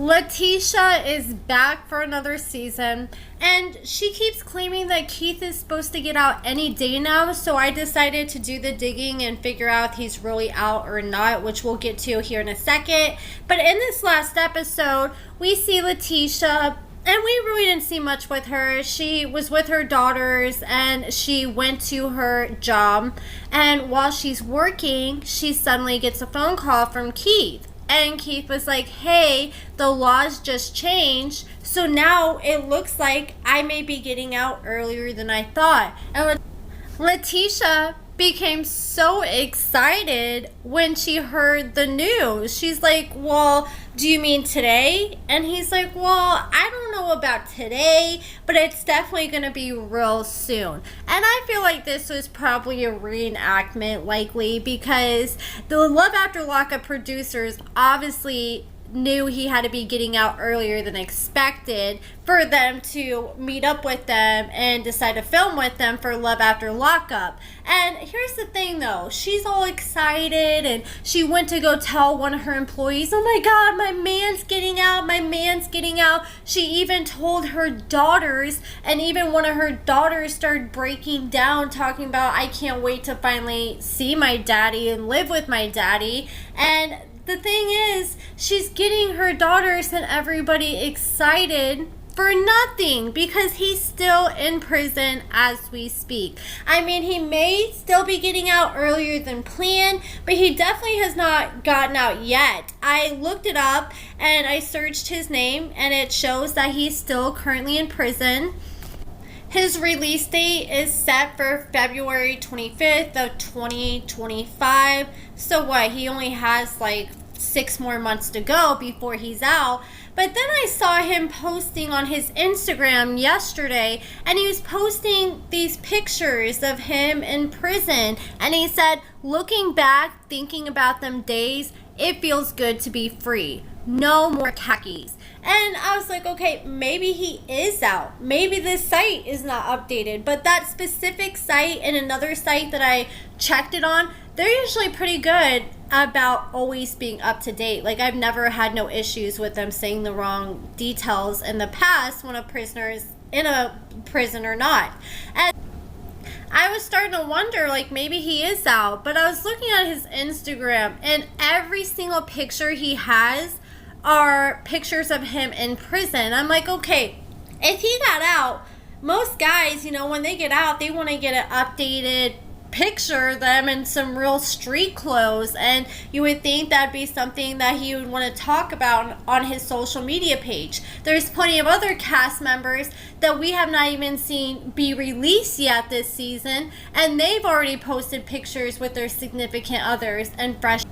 Latisha is back for another season, and she keeps claiming that Keith is supposed to get out any day now, so I decided to do the digging and figure out if he's really out or not, which we'll get to here in a second. But in this last episode, we see Latisha, and we really didn't see much with her. She was with her daughters, and she went to her job, and while she's working, she suddenly gets a phone call from Keith. And Keith was like, hey, the laws just changed, so now it looks like I may be getting out earlier than I thought. And Latisha became so excited when she heard the news. She's like, well, do you mean today? And he's like, well, I don't know about today, but it's definitely going to be real soon. And I feel like this was probably a reenactment, likely, because the Love After Lockup producers obviously knew he had to be getting out earlier than expected for them to meet up with them and decide to film with them for Love After Lockup. And here's the thing though, she's all excited and she went to go tell one of her employees, oh my god, my man's getting out, my man's getting out. She even told her daughters, and even one of her daughters started breaking down, talking about, I can't wait to finally see my daddy and live with my daddy. And the thing is, she's getting her daughters and everybody excited for nothing, because he's still in prison as we speak. I mean, he may still be getting out earlier than planned, but he definitely has not gotten out yet. I looked it up and I searched his name, and it shows that he's still currently in prison. His release date is set for February 25th of 2025. So what? He only has like 6 more months to go before he's out. But then I saw him posting on his Instagram yesterday, and he was posting these pictures of him in prison. And he said, looking back, thinking about them days, it feels good to be free. No more khakis. And I was like, okay, maybe he is out. Maybe this site is not updated. But that specific site and another site that I checked it on, they're usually pretty good about always being up to date. Like, I've never had no issues with them saying the wrong details in the past when a prisoner is in a prison or not. And I was starting to wonder, like, maybe he is out. But I was looking at his Instagram, and every single picture he has are pictures of him in prison. I'm like, okay, if he got out, most guys, you know, when they get out, they want to get an updated picture of them in some real street clothes, and you would think that'd be something that he would want to talk about on his social media page. There's plenty of other cast members that we have not even seen be released yet this season, and they've already posted pictures with their significant others and fresh.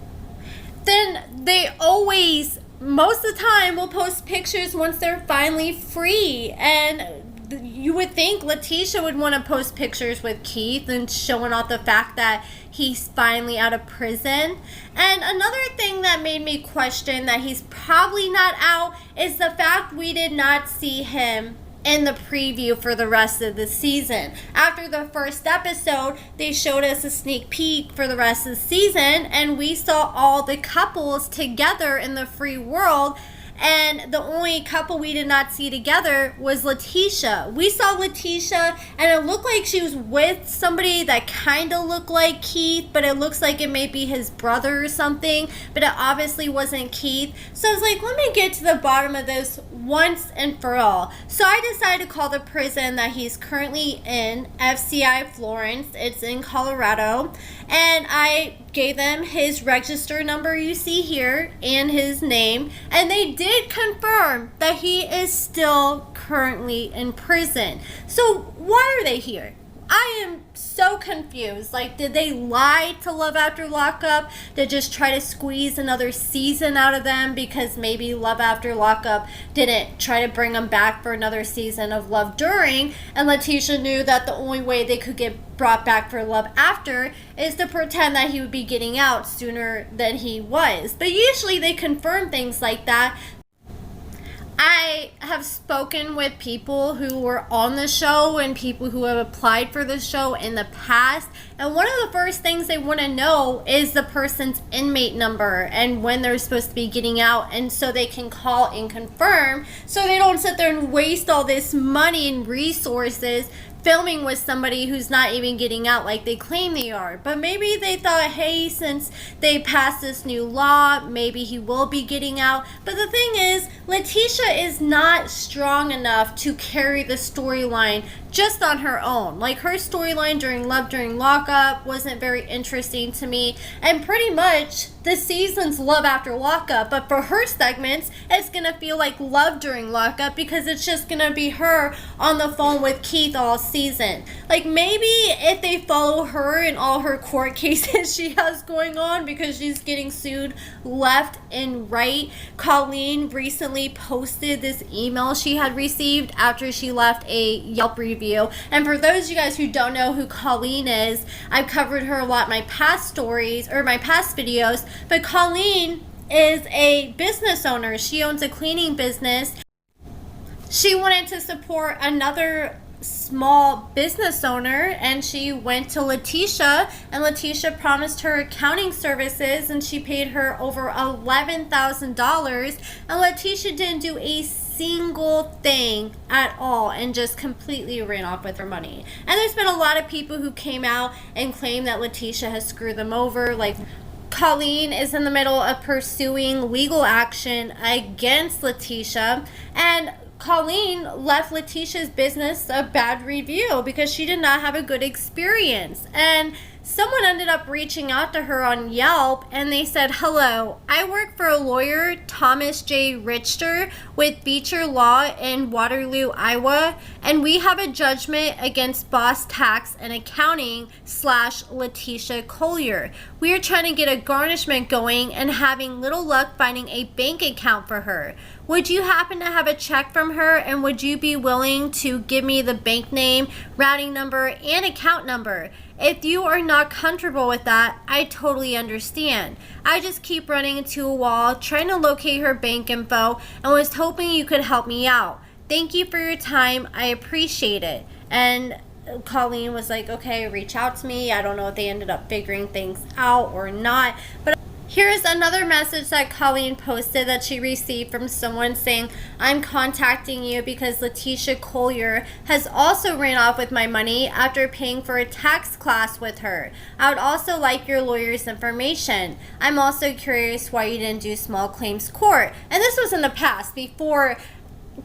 Then they always, most of the time, will post pictures once they're finally free. And you would think Latisha would want to post pictures with Keith and showing off the fact that he's finally out of prison. And another thing that made me question that he's probably not out is the fact we did not see him in the preview for the rest of the season. After the first episode, they showed us a sneak peek for the rest of the season, and we saw all the couples together in the free world. And the only couple we did not see together was Latisha. We saw Latisha, and it looked like she was with somebody that kind of looked like Keith, but it looks like it may be his brother or something, but it obviously wasn't Keith. So I was like, let me get to the bottom of this once and for all. So I decided to call the prison that he's currently in, FCI Florence. It's in Colorado. And I gave them his register number you see here and his name, and they did confirm that he is still currently in prison. So why are they here? I am so confused. Like, did they lie to Love After Lockup to just try to squeeze another season out of them because maybe Love After Lockup didn't try to bring them back for another season of Love During, and Latisha knew that the only way they could get brought back for Love After is to pretend that he would be getting out sooner than he was. But usually they confirm things like that. I have spoken with people who were on the show and people who have applied for the show in the past. And one of the first things they want to know is the person's inmate number and when they're supposed to be getting out. And so they can call and confirm so they don't sit there and waste all this money and resources filming with somebody who's not even getting out like they claim they are. But maybe they thought, hey, since they passed this new law, maybe he will be getting out. But the thing is, Latisha is not strong enough to carry the storyline just on her own. Like, her storyline during Lockup wasn't very interesting to me, and pretty much the season's Love After Lockup, but for her segments it's gonna feel like Love During Lockup because it's just gonna be her on the phone with Keith all season. Like, maybe if they follow her in all her court cases she has going on because she's getting sued left and right. Colleen recently posted this email she had received after she left a Yelp review. And for those of you guys who don't know who Colleen is, I've covered her a lot in my past stories or my past videos, but Colleen is a business owner. She owns a cleaning business. She wanted to support another small business owner and she went to Latisha, and Latisha promised her accounting services and she paid her over $11,000, and Latisha didn't do a single thing at all and just completely ran off with her money. And there's been a lot of people who came out and claim that Latisha has screwed them over. Like, Colleen is in the middle of pursuing legal action against Latisha, and Colleen left Latisha's business a bad review because she did not have a good experience. And someone ended up reaching out to her on Yelp and they said, hello, I work for a lawyer, Thomas J. Richter, with Beecher Law in Waterloo, Iowa, and we have a judgment against Boss Tax and Accounting / Latisha Collier. We are trying to get a garnishment going and having little luck finding a bank account for her. Would you happen to have a check from her, and would you be willing to give me the bank name, routing number, and account number? If you are not comfortable with that, I totally understand. I just keep running into a wall trying to locate her bank info and was hoping you could help me out. Thank you for your time. I appreciate it. And Colleen was like, okay, reach out to me. I don't know if they ended up figuring things out or not, but here's another message that Colleen posted that she received from someone saying, I'm contacting you because Latisha Collier has also ran off with my money after paying for a tax class with her. I would also like your lawyer's information. I'm also curious why you didn't do small claims court. And this was in the past, before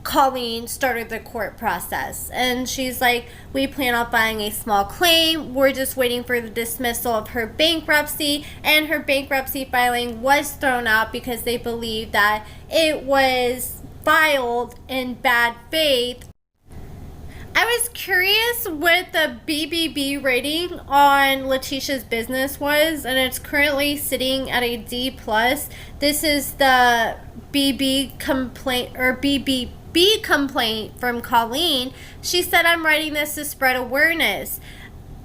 Colleen started the court process, and she's like, we plan on filing a small claim. We're just waiting for the dismissal of her bankruptcy, and her bankruptcy filing was thrown out because they believe that it was filed in bad faith. I was curious what the BBB rating on Latisha's business was, and it's currently sitting at a D+. This is the BB complaint from Colleen. She said, I'm writing this to spread awareness.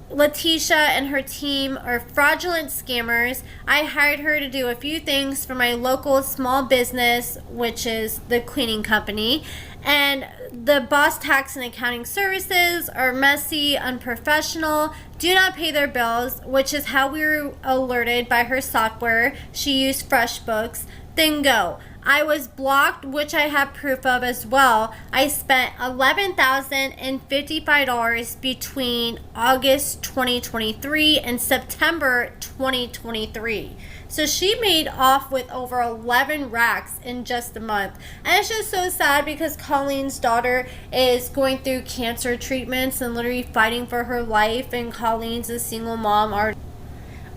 Latisha and her team are fraudulent scammers. I hired her to do a few things for my local small business, which is the cleaning company, and the Boss Tax and Accounting services are messy, unprofessional, do not pay their bills, which is how we were alerted by her software. She used FreshBooks. Then go. I was blocked, which I have proof of as well. I spent $11,055 between August 2023 and September 2023. So she made off with over 11 racks in just a month. And it's just so sad because Colleen's daughter is going through cancer treatments and literally fighting for her life, and Colleen's a single mom.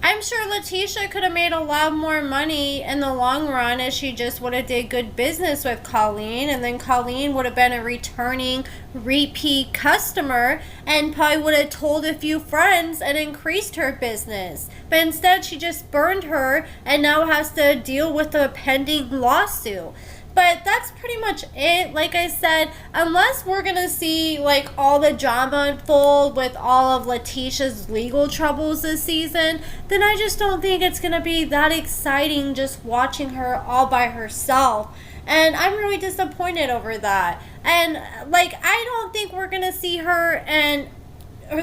I'm sure Latisha could have made a lot more money in the long run if she just would have did good business with Colleen, and then Colleen would have been a returning repeat customer and probably would have told a few friends and increased her business. But instead she just burned her and now has to deal with a pending lawsuit. But that's pretty much it. Like I said, unless we're gonna see like all the drama unfold with all of Latisha's legal troubles this season, then I just don't think it's gonna be that exciting just watching her all by herself. And I'm really disappointed over that. And like, I don't think we're gonna see her and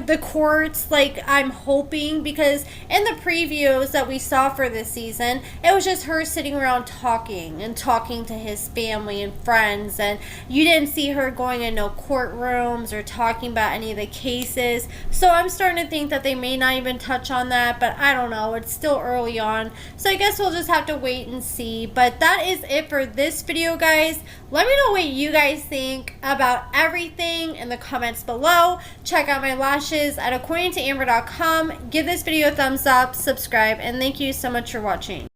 the courts like I'm hoping, because in the previews that we saw for this season, it was just her sitting around talking and talking to his family and friends, and you didn't see her going in no courtrooms or talking about any of the cases. So I'm starting to think that they may not even touch on that, but I don't know, it's still early on, so I guess we'll just have to wait and see. But that is it for this video, guys. Let me know what you guys think about everything in the comments below. Check out my lashes at AccordingtoAmber.com. Give this video a thumbs up, subscribe, and thank you so much for watching.